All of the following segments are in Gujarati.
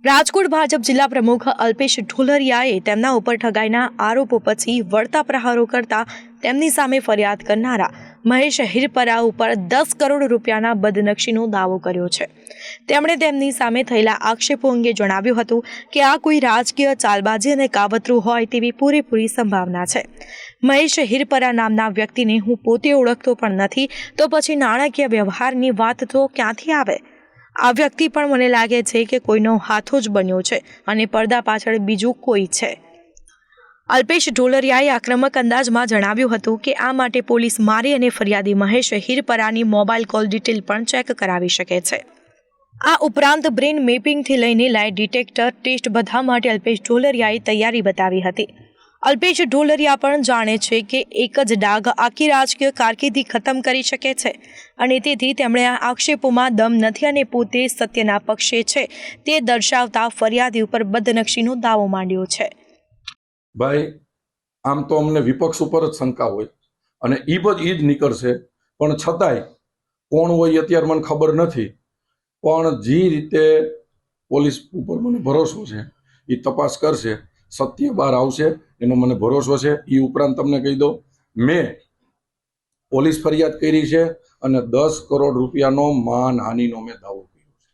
રાજકોટ ભાજપ જિલ્લા પ્રમુખ અલ્પેશ ઢોલરિયાએ તેમના ઉપર ઠગાઈના આરોપો પછી વળતા પ્રહારો કરતા તેમની સામે ફરિયાદ કરનારા મહેશ હિરપરા ઉપર 10 કરોડ રૂપિયાના બદનક્ષીનો દાવો કર્યો છે। તેમણે તેમની સામે થયેલા આક્ષેપો અંગે જણાવ્યું હતું કે આ કોઈ રાજકીય ચાલબાજી અને કાવતરું હોય તેવી પૂરેપૂરી સંભાવના છે। મહેશ હિરપરા નામના વ્યક્તિને હું પોતે ઓળખતો પણ નથી, તો પછી નાણાકીય વ્યવહારની વાત તો ક્યાંથી આવે? આ વ્યક્તિ પણ મને લાગે છે કે કોઈનો હાથો જ બન્યો છે અને પડદા પાછળ બીજું કોઈ છે। અલ્પેશ ઢોલરિયાએ આક્રમક અંદાજમાં જણાવ્યું હતું કે આ માટે પોલીસ મારી અને ફરિયાદી મહેશ હિરપરાની મોબાઈલ કોલ ડિટેલ પણ ચેક કરાવી શકે છે। આ ઉપરાંત બ્રેન મેપિંગથી લઈને લાઇટ ડિટેક્ટર ટેસ્ટ બધા માટે અલ્પેશ ઢોલરિયાએ તૈયારી બતાવી હતી। અલ્પેશ ઢોલરિયા પણ જાણે છે કે એક જ ડાઘ આખી રાજકીય કારકિર્દી ખતમ કરી શકે છે અને તેથી તેમણે આ આક્ષેપોમાં દમ નથી અને પોતે સત્યના પક્ષે છે તે દર્શાવતા ફરિયાદી ઉપર બદનક્ષીનો દાવો માંડ્યો છે। ભાઈ, આમ તો અમને વિપક્ષ ઉપર જ શંકા હોય અને ઈ જ નીકળશે, પણ છતાંય કોણ હોય અત્યારે મને ખબર નથી, પણ જે રીતે પોલીસ ઉપર મને ભરોસો છે એ તપાસ કરશે, સત્ય બહાર આવશે એનો મને ભરોસો છે। એ ઉપરાંત તમને કહી દઉં, મેં પોલીસ ફરિયાદ કરી છે અને 10 કરોડ રૂપિયાનો માનહાનિનો મેં દાવો કર્યો છે।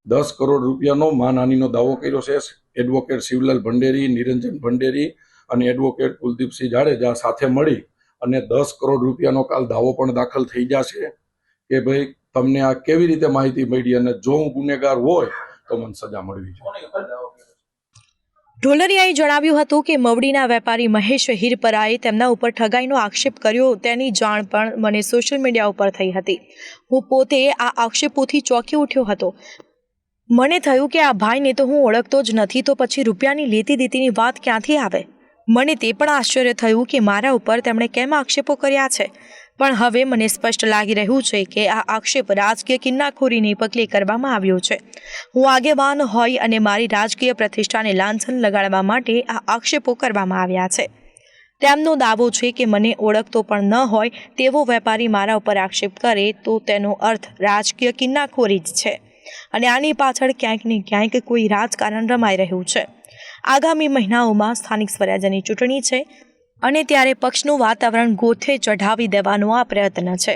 10 કરોડ રૂપિયાનો માનહાનિનો દાવો કર્યો છે। એડવોકેટ શિવલાલ ભંડેરી, નિરંજન ભંડેરી અને એડવોકેટ કુલદીપસિંહ જાડેજા સાથે મળી અને 10 કરોડ રૂપિયાનો કાલ દાવો પણ દાખલ થઈ જશે કે ભાઈ તમને આ કેવી રીતે માહિતી મળી અને જો હું ગુનેગાર હોય તો મને સજા મળવી જોઈએ। ઢોલરિયાએ જણાવ્યું હતું કે મવડીના વેપારી મહેશ હિરપરાએ તેમના ઉપર ઠગાઈનો આક્ષેપ કર્યો તેની જાણ પણ મને સોશિયલ મીડિયા ઉપર થઈ હતી। હું પોતે આ આક્ષેપોથી ચોંકી ઉઠ્યો હતો। મને થયું કે આ ભાઈને તો હું ઓળખતો જ નથી, તો પછી રૂપિયાની લેતી દેતીની વાત ક્યાંથી આવે? મને તે પણ આશ્ચર્ય થયું કે મારા ઉપર તેમણે કેમ આક્ષેપો કર્યા છે, પણ હવે મને સ્પષ્ટ લાગી રહ્યું છે કે આ આક્ષેપ રાજકીય કિન્નાખોરીને પગલે કરવામાં આવ્યો છે। હું આગેવાન હોય અને મારી રાજકીય પ્રતિષ્ઠાને લાંછન લગાડવા માટે આ આક્ષેપો કરવામાં આવ્યા છે। તેમનો દાવો છે કે મને ઓળખતો પણ ન હોય તેવો વેપારી મારા ઉપર આક્ષેપ કરે તો તેનો અર્થ રાજકીય કિન્નાખોરી જ છે અને આની પાછળ ક્યાંક ને ક્યાંક કોઈ રાજકારણ રમાઈ રહ્યું છે। આગામી મહિનાઓમાં સ્થાનિક સ્વરાજ્યની ચૂંટણી છે અને ત્યારે પક્ષનું વાતાવરણ ગોથે ચઢાવી દેવાનો આ પ્રયત્ન છે।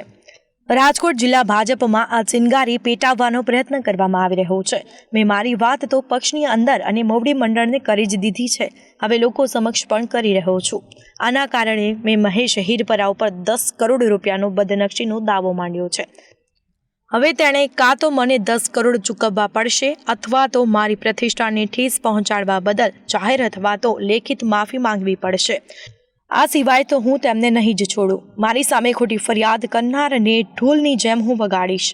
રાજકોટ જિલ્લા ભાજપમાં આ ચિનગારી પેટાવવાનો પ્રયત્ન કરવામાં આવી રહ્યો છે। મેં મારી વાત તો પક્ષની અંદર અને મોવડી મંડળને કરી જ દીધી છે, હવે લોકો સમક્ષ પણ કરી રહ્યો છું। આના કારણે મેં મહેશ હિરપરા ઉપર 10 કરોડ રૂપિયાનો બદનક્ષીનો દાવો માંડ્યો છે। હવે તેણે કાં તો મને 10 કરોડ ચૂકવવા પડશે અથવા તો મારી પ્રતિષ્ઠાને ઠેસ પહોંચાડવા બદલ જાહેર અથવા તો લેખિત માફી માંગવી પડશે। આ સિવાય તો હું તેમને નહીં જ છોડું। મારી સામે ખોટી ફરિયાદ કરનારને ઢોલની જેમ હું વગાડીશ।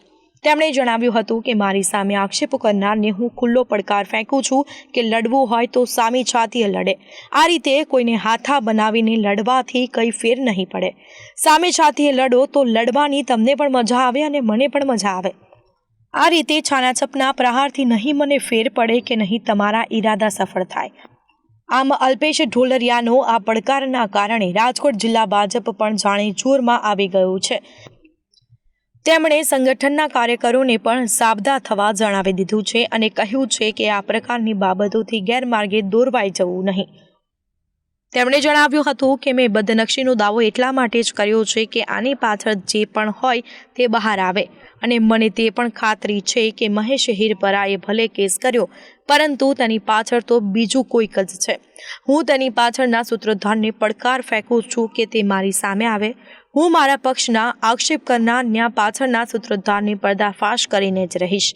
તેમણે જણાવ્યું હતું કે મારી સામે આક્ષેપો કરનારને હું ખુલ્લો પડકાર ફેંકું છું કે લડવું હોય તો સામી છાતીએ લડે। આ રીતે કોઈને હાથા બનાવીને લડવાથી કંઈ ફેર નહીં પડે। સામે છાતીએ લડો તો લડવાની તમને પણ મજા આવે અને મને પણ મજા આવે। આ રીતે છાનાછપના પ્રહારથી નહીં મને ફેર પડે કે નહીં તમારા ઈરાદા સફળ થાય। આમ અલ્પેશ ઢોલરિયાનો આ પડકારના કારણે રાજકોટ જિલ્લા ભાજપ પણ જાણે જોરમાં આવી ગયું છે। તેમણે સંગઠનના કાર્યકરોને પણ સાબદા થવા જણાવી દીધું છે અને કહ્યું છે કે આ પ્રકારની બાબતોથી ગેરમાર્ગે દોરવાઈ જવું નહીં। તેમણે જણાવ્યું હતું કે મેં બદનક્ષીનો દાવો એટલા માટે જ કર્યો છે કે આની પાછળ જે પણ હોય તે બહાર આવે અને મને તે પણ ખાતરી છે કે મહેશ હિરપરાએ ભલે કેસ કર્યો પરંતુ તેની પાછળ તો બીજું કોઈક જ છે। હું તેની પાછળના સૂત્રધારને પડકાર ફેંકું છું કે તે મારી સામે આવે। હું મારા પક્ષના આક્ષેપ કરનારના પાછળના સૂત્રધારને પર્દાફાશ કરીને જ રહીશ।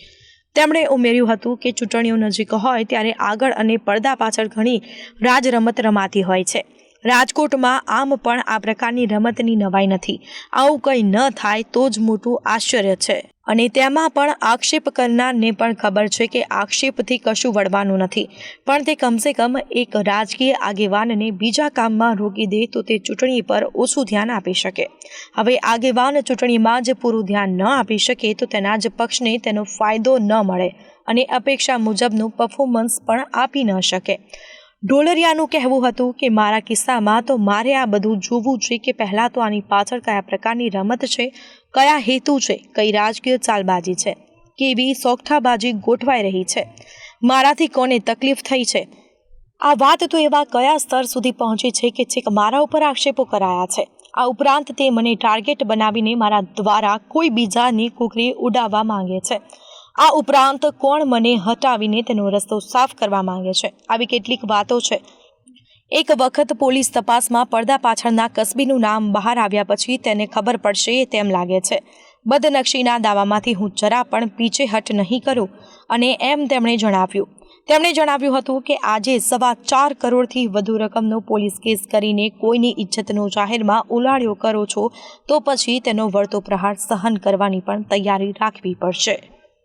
તેમણે ઉમેર્યું હતું કે ચૂંટણીઓ નજીક હોય ત્યારે આગળ અને પડદા પાછળ ઘણી રાજરમત રમાતી હોય છે। રાજકોટમાં આમ પણ આ પ્રકારની રમતની નવાઈ નથી। આવું કંઈ ન થાય તો જ મોટું આશ્ચર્ય છે અને તેમાં પણ આક્ષેપ કરનારને પણ ખબર છે કે આક્ષેપથી કશું વળવાનું નથી, પણ તે કમસે કમ એક રાજકીય આગેવાનને બીજા કામમાં રોકી દે તો તે ચૂંટણી પર ઓછું ધ્યાન આપી શકે। હવે આગેવાન ચૂંટણીમાં જ પૂરું ધ્યાન ન આપી શકે તો તેના જ પક્ષને તેનો ફાયદો ન મળે અને અપેક્ષા મુજબનું પરફોર્મન્સ પણ આપી ન શકે। ઢોલરિયાનું કહેવું હતું કે મારા કિસ્સામાં તો મારે આ બધું જોવું છે કે પહેલાં તો આની પાછળ કયા પ્રકારની રમત છે, કયા હેતુ છે, કઈ રાજકીય ચાલબાજી છે, કેવી સોગઠાબાજી ગોઠવાઈ રહી છે। મારાથી કોને તકલીફ થઈ છે? આ વાત તો એવા કયા સ્તર સુધી પહોંચી છે કે છેક મારા ઉપર આક્ષેપો કરાયા છે. આ ઉપરાંત તે મને ટાર્ગેટ બનાવીને મારા દ્વારા કોઈ બીજાની કુકરી ઉડાવવા માંગે છે. આ ઉપરાંત કોણ મને હટાવીને તેનો રસ્તો સાફ કરવા માંગે છે. આવી કેટલીક વાતો છે. એક વખત પોલીસ તપાસમાં પડદા પાછળના કસબીનું નામ બહાર આવ્યા પછી તેને ખબર પડશે તેમ લાગે છે. બદનક્ષીના દાવામાંથી હું જરા પણ પીછેહટ નહીં કરું અને એમ તેમણે જણાવ્યું હતું કે આજે 4.25 કરોડથી વધુ રકમનો પોલીસ કેસ કરીને કોઈની ઇજ્જતનો જાહેરમાં ઉલાળ્યો કરો છો તો પછી તેનો વળતો પ્રહાર સહન કરવાની પણ તૈયારી રાખવી પડશે.